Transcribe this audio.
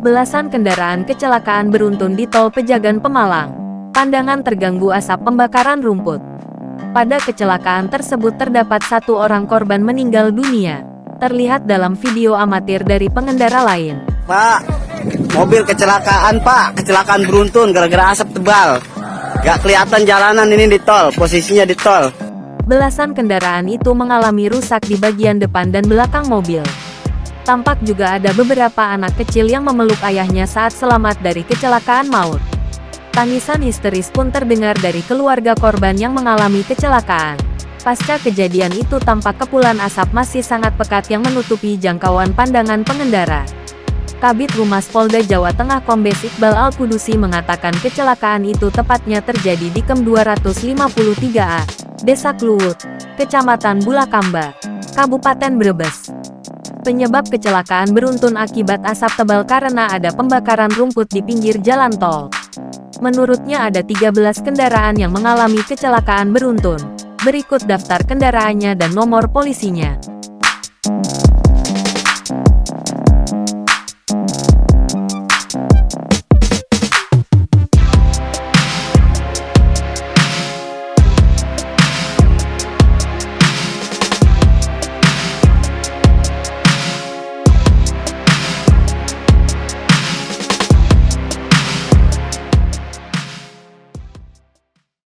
Belasan kendaraan kecelakaan beruntun di Tol Pejagan Pemalang. Pandangan terganggu asap pembakaran rumput. Pada kecelakaan tersebut terdapat 1 orang korban meninggal dunia. Terlihat dalam video amatir dari pengendara lain. Pak, mobil kecelakaan Pak, kecelakaan beruntun gara-gara asap tebal. Gak kelihatan jalanan ini di tol, posisinya di tol. Belasan kendaraan itu mengalami rusak di bagian depan dan belakang mobil. Tampak juga ada beberapa anak kecil yang memeluk ayahnya saat selamat dari kecelakaan maut. Tangisan histeris pun terdengar dari keluarga korban yang mengalami kecelakaan. Pasca kejadian itu tampak kepulan asap masih sangat pekat yang menutupi jangkauan pandangan pengendara. Kabid Humas Polda Jawa Tengah Kombes Iqbal Al-Qudusi mengatakan kecelakaan itu tepatnya terjadi di KM 253A, Desa Kluwut, Kecamatan Bulakamba, Kabupaten Brebes. Penyebab kecelakaan beruntun akibat asap tebal karena ada pembakaran rumput di pinggir jalan tol. Menurutnya ada 13 kendaraan yang mengalami kecelakaan beruntun. Berikut daftar kendaraannya dan nomor polisinya.